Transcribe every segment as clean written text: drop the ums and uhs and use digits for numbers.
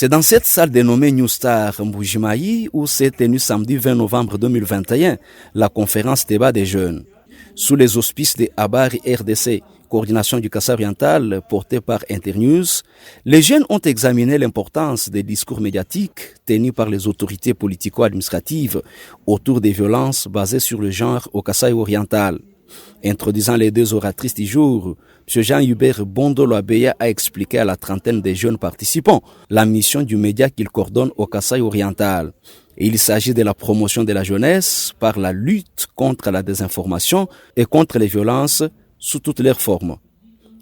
C'est dans cette salle dénommée New Star Mbujimayi où s'est tenue samedi 20 novembre 2021 la conférence débat des jeunes. Sous les auspices de Habari RDC, coordination du Kasaï oriental portée par Internews, les jeunes ont examiné l'importance des discours médiatiques tenus par les autorités politico-administratives autour des violences basées sur le genre au Kasaï oriental. Introduisant les deux oratrices du jour, M. Jean-Hubert Bondolo Abeya a expliqué à la trentaine de jeunes participants la mission du média qu'il coordonne au Kasaï oriental. Il s'agit de la promotion de la jeunesse par la lutte contre la désinformation et contre les violences sous toutes leurs formes.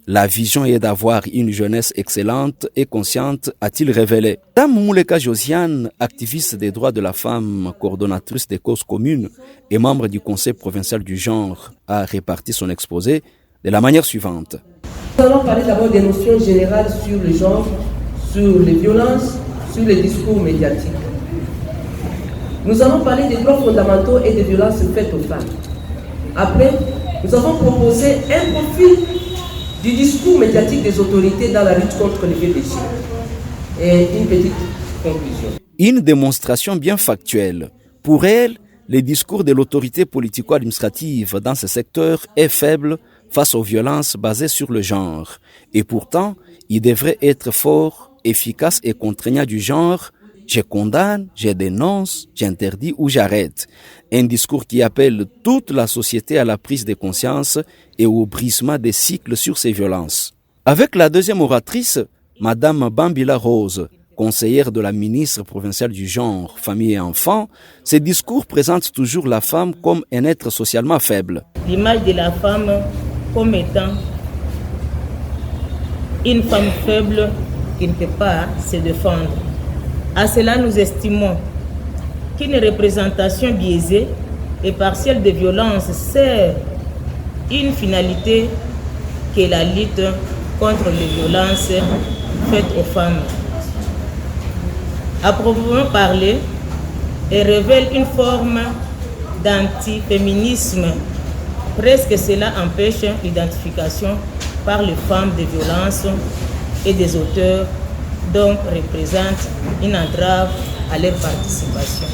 La vision est d'avoir une jeunesse excellente et consciente, a-t-il révélé. Dame Mouleka Josiane, activiste des droits de la femme, coordonnatrice des causes communes et membre du Conseil provincial du genre, a réparti son exposé de la manière suivante. Nous allons parler d'abord des notions générales sur le genre, sur les violences, sur les discours médiatiques. Nous allons parler des droits fondamentaux et des violences faites aux femmes. Après, nous avons proposé un profil du discours médiatique des autorités dans la lutte contre les viols déchets. Et une petite conclusion. Une démonstration bien factuelle. Pour elle, le discours de l'autorité politico-administrative dans ce secteur est faible face aux violences basées sur le genre. Et pourtant, il devrait être fort, efficace et contraignant du genre. Je condamne, je dénonce, j'interdis ou j'arrête. Un discours qui appelle toute la société à la prise de conscience et au brisement des cycles sur ces violences. Avec la deuxième oratrice, Madame Bambila Rose, conseillère de la ministre provinciale du genre, famille et enfants, ce discours présente toujours la femme comme un être socialement faible. L'image de la femme comme étant une femme faible qui ne peut pas se défendre. À cela, nous estimons qu'une représentation biaisée et partielle de violence sert une finalité qui est la lutte contre les violences faites aux femmes. À proprement parler, elle révèle une forme d'antiféminisme. Presque cela empêche l'identification par les femmes des violences et des auteurs, donc représente une entrave à leur participation.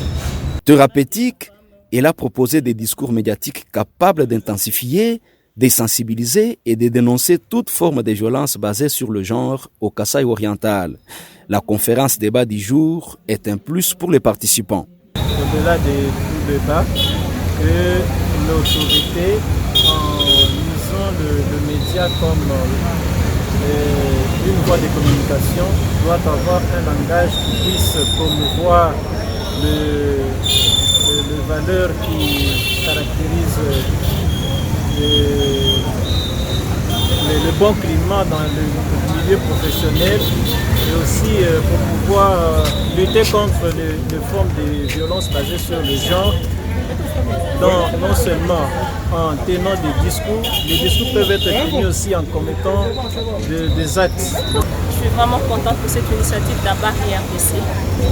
Thérapeutique, elle a proposé des discours médiatiques capables d'intensifier, de sensibiliser et de dénoncer toute forme de violence basée sur le genre au Kasaï oriental. La conférence débat du jour est un plus pour les participants. Au-delà de tout débat, que l'autorité, en usant le média comme une voie de communication, doit avoir un langage qui puisse promouvoir les valeurs qui caractérisent le bon climat dans le milieu professionnel et aussi pour pouvoir lutter contre les formes de violence basées sur le genre. Donc, non seulement en tenant des discours, les discours peuvent être tenus aussi en commettant des actes. Je suis vraiment contente pour cette initiative d'Habari RDC.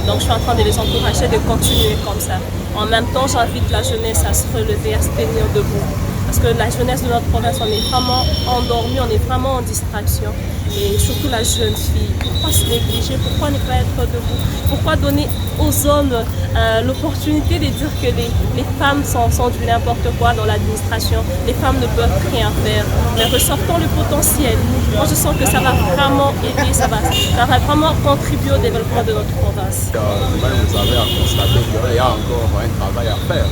Donc je suis en train de les encourager de continuer comme ça. En même temps, j'invite la jeunesse à se relever, à se tenir debout. Parce que la jeunesse de notre province, on est vraiment endormi, on est vraiment en distraction. Et surtout la jeune fille. Pourquoi se négliger? Pourquoi ne pas être debout? Pourquoi donner aux hommes l'opportunité de dire que les femmes sont du n'importe quoi dans l'administration? Les femmes ne peuvent rien faire. Mais ressortons le potentiel. Moi, je sens que ça va vraiment aider, ça va vraiment contribuer au développement de notre province. Vous avez à constater qu'il y a encore un travail à faire.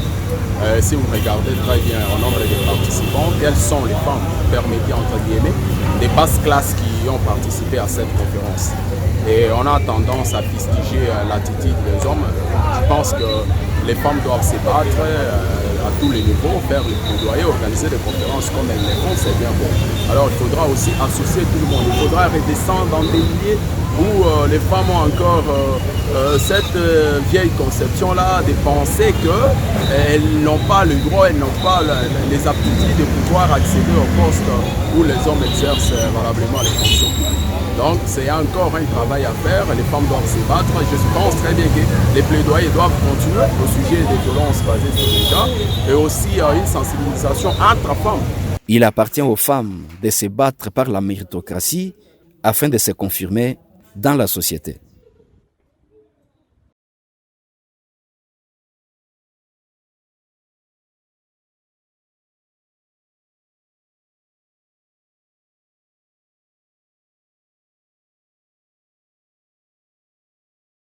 Si vous regardez très bien au nombre de participants, quelles sont les femmes, permettez entre guillemets, des basses classes qui ont participé à cette conférence. Et on a tendance à fustiger l'attitude des hommes. Je pense que les femmes doivent se battre à tous les niveaux, faire les plaidoyers, organiser des conférences comme elles le font, c'est bien bon. Alors il faudra aussi associer tout le monde. Il faudra redescendre dans des milieux où les femmes ont encore cette vieille conception-là de penser qu'elles n'ont pas le droit, elles n'ont pas les aptitudes de pouvoir accéder au poste où les hommes exercent valablement les fonctions publiques. Donc c'est encore un travail à faire, les femmes doivent se battre. Je pense très bien que les plaidoyers doivent continuer au sujet des violences basées sur les genres et aussi une sensibilisation entre femmes. Il appartient aux femmes de se battre par la méritocratie afin de se confirmer dans la société.